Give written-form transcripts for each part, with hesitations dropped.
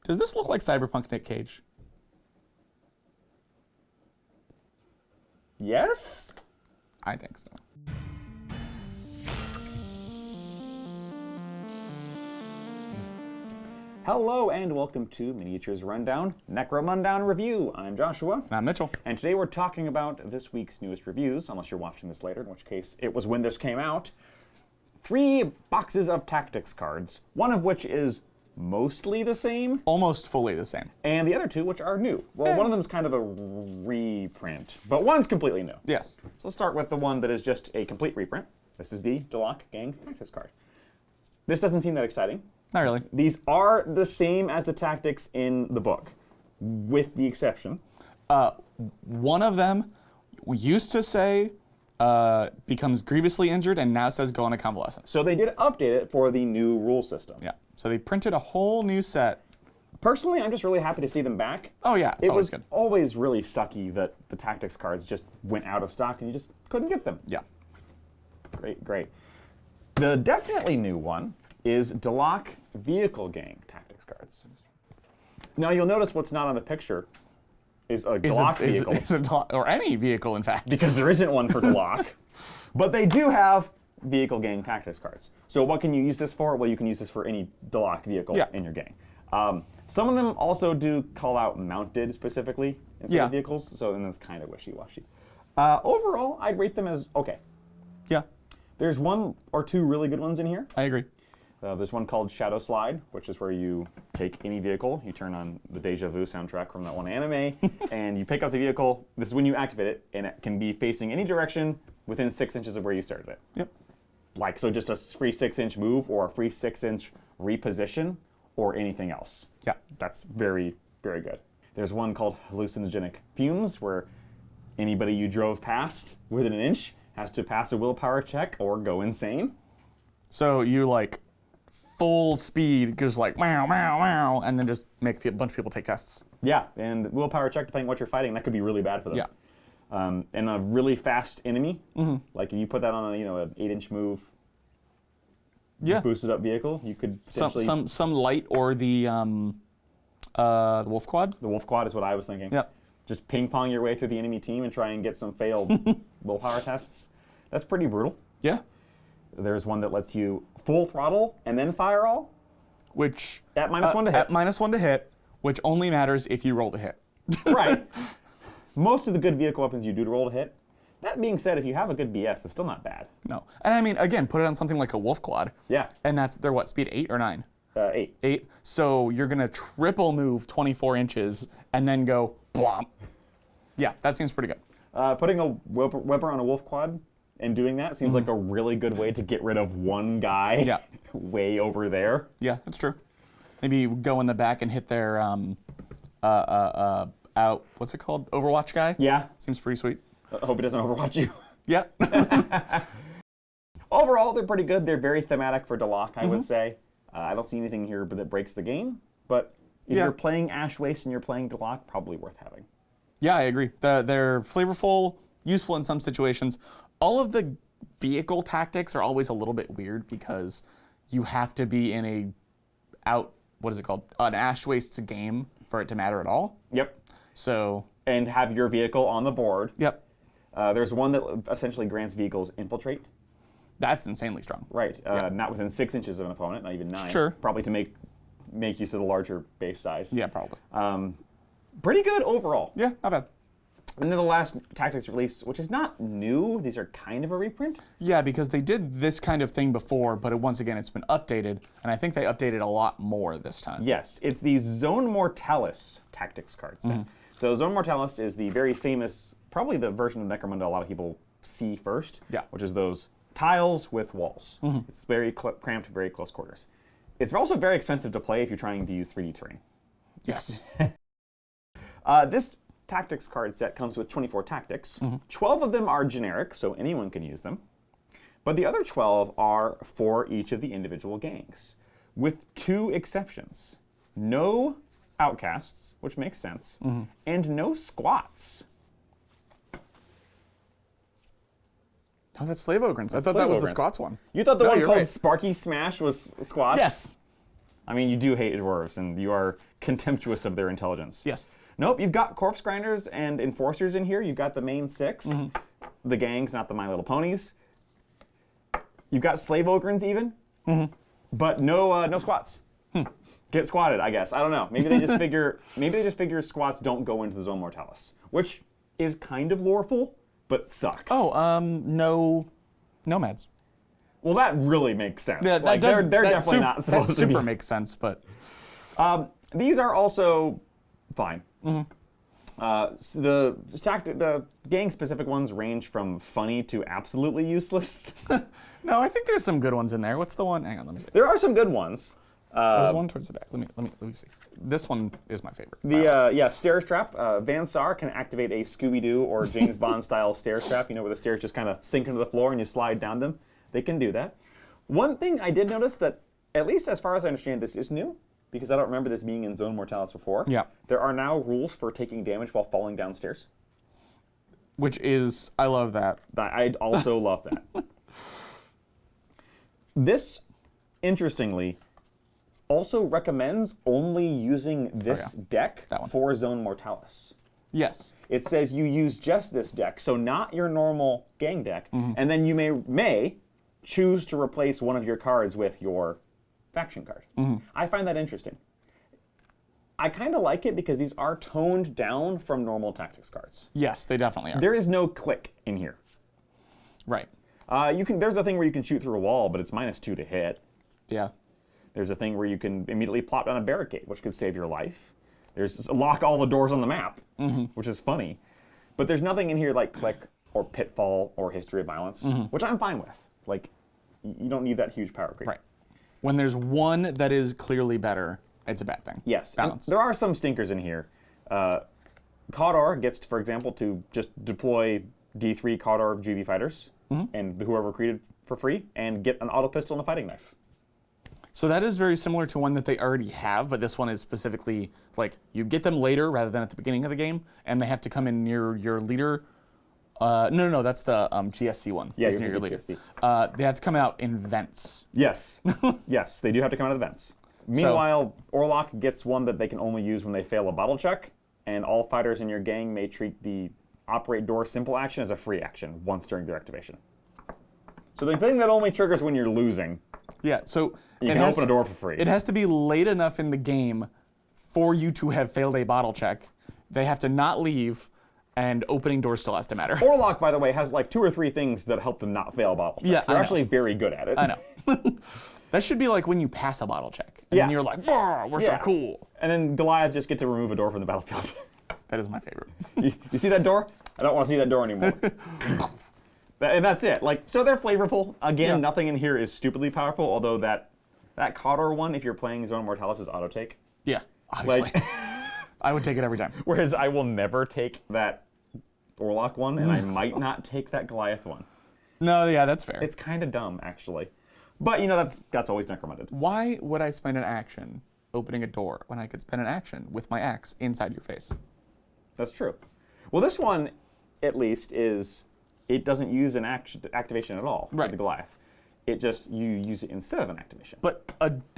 Does this look like Cyberpunk Nick Cage? Yes? I think so. Hello and welcome to Miniatures Rundown, Necromundown Review. I'm Joshua. And I'm Mitchell. And today we're talking about this week's newest reviews, unless you're watching this later, in which case it was when this came out. 3 boxes of tactics cards, one of which is mostly the same. Almost fully the same. And the other 2 which are new. Well, one of them is kind of a reprint, but one's completely new. Yes. So let's start with the one that is just a complete reprint. This is the Delaque Gang Tactics card. This doesn't seem that exciting. Not really. These are the same as the tactics in the book, with the exception. One of them used to say becomes grievously injured and now says go on a convalescence. So they did update it for the new rule system. Yeah. So they printed a whole new set. Personally, I'm just really happy to see them back. Oh yeah, it's always good. It was always really sucky that the tactics cards just went out of stock and you just couldn't get them. Yeah. Great, great. The definitely new one is Delaque Vehicle Gang Tactics cards. Now you'll notice what's not on the picture is a Delaque vehicle. Or any vehicle, in fact. Because there isn't one for Delaque. But they do have Vehicle Gang Tactics cards. So what can you use this for? Well, you can use this for any Delaque vehicle in your gang. Some of them also do call out mounted specifically instead of vehicles, so then it's kind of wishy-washy. Overall, I'd rate them as okay. Yeah. There's 1 or 2 really good ones in here. I agree. There's one called Shadow Slide, which is where you take any vehicle, you turn on the Deja Vu soundtrack from that one anime, and you pick up the vehicle. This is when you activate it, and it can be facing any direction within 6 inches of where you started it. Yep. Like, so just a free 6-inch move or a free 6-inch reposition or anything else. Yeah. That's very, very good. There's one called Hallucinogenic Fumes, where anybody you drove past within an inch has to pass a willpower check or go insane. So you like full speed, just like wow, wow, wow, and then just make a bunch of people take tests. Yeah, and willpower check, depending on what you're fighting, that could be really bad for them. Yeah. And a really fast enemy, like if you put that on an 8-inch move, boosted up vehicle, you could potentially... Some light or the wolf quad. The wolf quad is what I was thinking. Yep. Just ping pong your way through the enemy team and try and get some failed willpower tests. That's pretty brutal. Yeah. There's one that lets you full throttle and then fire all. Which at -1 to hit. At -1 to hit, which only matters if you roll to hit. Right. Most of the good vehicle weapons you do to roll to hit. That being said, if you have a good BS, that's still not bad. No. And I mean, again, put it on something like a wolf quad. Yeah. And they're what, speed 8 or 9? 8. 8. So you're gonna triple move 24 inches and then go blomp. Yeah, that seems pretty good. Putting a whipper on a wolf quad and doing that seems like a really good way to get rid of one guy way over there. Yeah, that's true. Maybe you go in the back and hit their what's it called? Overwatch guy? Yeah. Seems pretty sweet. I hope he doesn't overwatch you. Yeah. Overall, they're pretty good. They're very thematic for Delaque, I would say. I don't see anything here that breaks the game, but if you're playing Ash Waste and you're playing Delaque, probably worth having. Yeah, I agree. They're flavorful, useful in some situations. All of the vehicle tactics are always a little bit weird because you have to be in an Ash Waste game for it to matter at all. Yep. So. And have your vehicle on the board. Yep. There's one that essentially grants vehicles infiltrate. That's insanely strong. Right. Not within 6 inches of an opponent, not even 9. Sure. Probably to make use of the larger base size. Yeah, probably. Pretty good overall. Yeah, not bad. And then the last tactics release, which is not new, these are kind of a reprint. Yeah, because they did this kind of thing before, but once again, it's been updated, and I think they updated a lot more this time. Yes, it's the Zone Mortalis tactics card set. So Zone Mortalis is the very famous, probably the version of Necromunda a lot of people see first, which is those tiles with walls. It's very cramped, very close quarters. It's also very expensive to play if you're trying to use 3D terrain. Yes. This tactics card set comes with 24 tactics. 12 of them are generic, so anyone can use them. But the other 12 are for each of the individual gangs, with 2 exceptions. No outcasts, which makes sense, and no squats. Oh, that's Slave Ogrins. I thought that was the squats one. You thought the one called right. Sparky Smash was squats? Yes. I mean, you do hate dwarves, and you are contemptuous of their intelligence. Yes. Nope, you've got corpse grinders and enforcers in here. You've got the main 6, the gangs, not the My Little Ponies. You've got slave ogrins even, but no squats. Get squatted, I guess. I don't know. Maybe they just figure squats don't go into the Zone Mortalis, which is kind of loreful, but sucks. Oh, no nomads. Well, that really makes sense. Yeah, like, they're definitely not supposed that to be. super makes sense, but These are also fine. The gang-specific ones range from funny to absolutely useless. no, I think there's some good ones in there. What's the one? Hang on, let me see. There are some good ones. There's one towards the back. Let me see. This one is my favorite. Stair strap. Van Sar can activate a Scooby-Doo or James Bond style stair strap. You know, where the stairs just kind of sink into the floor and you slide down them. They can do that. One thing I did notice that, at least as far as I understand, this is new, because I don't remember this being in Zone Mortalis before. Yeah. There are now rules for taking damage while falling downstairs. Which is, I love that. I also love that. This, interestingly, also recommends only using this deck for Zone Mortalis. Yes. It says you use just this deck, so not your normal gang deck, and then you may choose to replace one of your cards with your faction card. I find that interesting. I kind of like it because these are toned down from normal tactics cards. Yes, they definitely are. There is no click in here. Right. There's a thing where you can shoot through a wall, but it's -2 to hit. Yeah. There's a thing where you can immediately plop down a barricade, which could save your life. There's lock all the doors on the map, which is funny. But there's nothing in here like click or pitfall or history of violence, which I'm fine with. Like, you don't need that huge power creep. Right. When there's one that is clearly better, it's a bad thing. Yes. Balance. There are some stinkers in here. Kador gets, for example, to just deploy D3 Kador GV fighters, and whoever created for free, and get an auto pistol and a fighting knife. So that is very similar to one that they already have, but this one is specifically like you get them later rather than at the beginning of the game, and they have to come in near your leader. No, that's the GSC one. Yeah, it's near your leader. GSC. They have to come out in vents. Yes. Yes, they do have to come out of the vents. Meanwhile, Orlok gets one that they can only use when they fail a bottle check, and all fighters in your gang may treat the operate door simple action as a free action once during their activation. So the thing that only triggers when you're losing. Yeah, so you can open a door for free. It has to be late enough in the game for you to have failed a bottle check. They have to not leave, and opening doors still has to matter. Orlok, by the way, has like 2 or 3 things that help them not fail bottle checks. Yeah, They're actually very good at it. I know. That should be like when you pass a bottle check. And then you're like, we're so cool. And then Goliath just gets to remove a door from the battlefield. That is my favorite. You see that door? I don't want to see that door anymore. And that's it. Like, so they're flavorful. Again, nothing in here is stupidly powerful, although that Kador one, if you're playing Zone Mortalis, is auto take. Yeah, obviously. Like, I would take it every time. Whereas I will never take that Orlok one, and I might not take that Goliath one. No, yeah, that's fair. It's kind of dumb, actually. But, you know, that's always Necromunda. Why would I spend an action opening a door when I could spend an action with my axe inside your face? That's true. Well, this one, at least, it doesn't use an activation at all for the Goliath. It just, you use it instead of an activation. But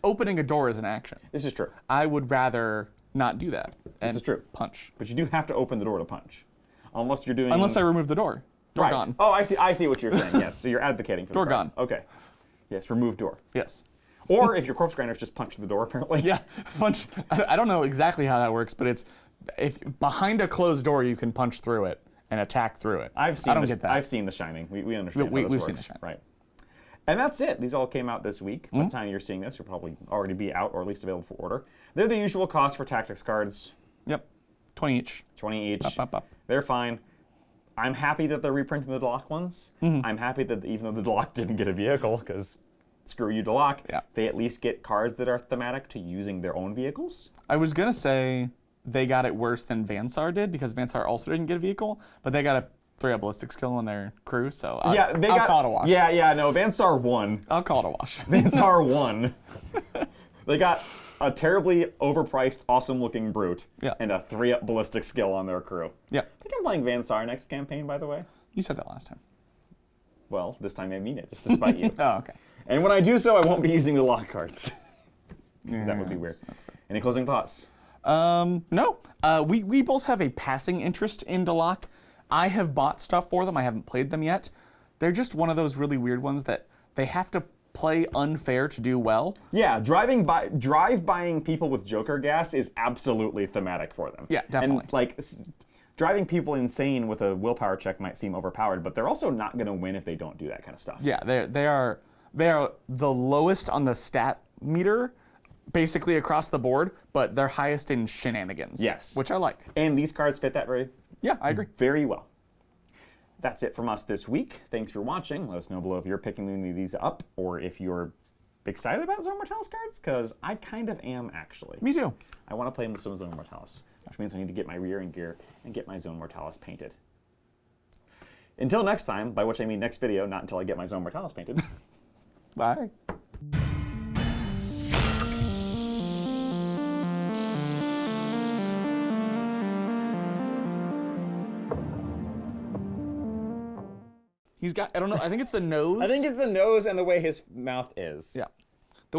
opening a door is an action. This is true. I would rather not do that. This is true. Punch. But you do have to open the door to punch. Unless you're doing... Unless I remove the door. Door gone. Oh, I see what you're saying, yes. So you're advocating for the door gone. Okay. Yes, remove door. Yes. Or if your corpse grinders just punch through the door, apparently. Yeah, punch. I don't know exactly how that works, but it's if behind a closed door you can punch through it and attack through it. I don't get that. I've seen The Shining. We understand how this we've works. seen The Shining. Right. And that's it. These all came out this week. By the time you're seeing this, you'll probably already be out or at least available for order. They're the usual cost for tactics cards. Yep. 20 each. 20 each. Up. They're fine. I'm happy that they're reprinting the Delaque ones. I'm happy that even though the Delaque didn't get a vehicle, because screw you, Delaque, they at least get cards that are thematic to using their own vehicles. I was going to say they got it worse than Van Sar did, because Van Sar also didn't get a vehicle, but they got a 3-up ballistic skill on their crew, so I'll call it a wash. No, Van Sar won. I'll call it a wash. Van Sar won. They got a terribly overpriced, awesome-looking brute and a 3-up ballistic skill on their crew. Yeah. I think I'm playing Van Sar next campaign, by the way. You said that last time. Well, this time I mean it, just to spite you. Oh, okay. And when I do so, I won't be using the lock cards. because that would be Yeah, weird. that's fair. Any closing thoughts? No. We both have a passing interest in Delaque. I have bought stuff for them. I haven't played them yet. They're just one of those really weird ones that they have to play unfair to do well. Yeah, drive-buying people with Joker gas is absolutely thematic for them. Yeah, definitely. And like driving people insane with a willpower check might seem overpowered, but they're also not going to win if they don't do that kind of stuff. Yeah, they are the lowest on the stat meter, basically across the board, but they're highest in shenanigans. Yes. Which I like. And these cards fit that Yeah, I agree. very well. That's it from us this week. Thanks for watching. Let us know below if you're picking any of these up or if you're excited about Zone Mortalis cards, because I kind of am, actually. Me too. I want to play some Zone Mortalis, which means I need to get my rear end gear and get my Zone Mortalis painted. Until next time, by which I mean next video, not until I get my Zone Mortalis painted. Bye. He's got, I don't know, I think it's the nose. I think it's the nose and the way his mouth is. Yeah.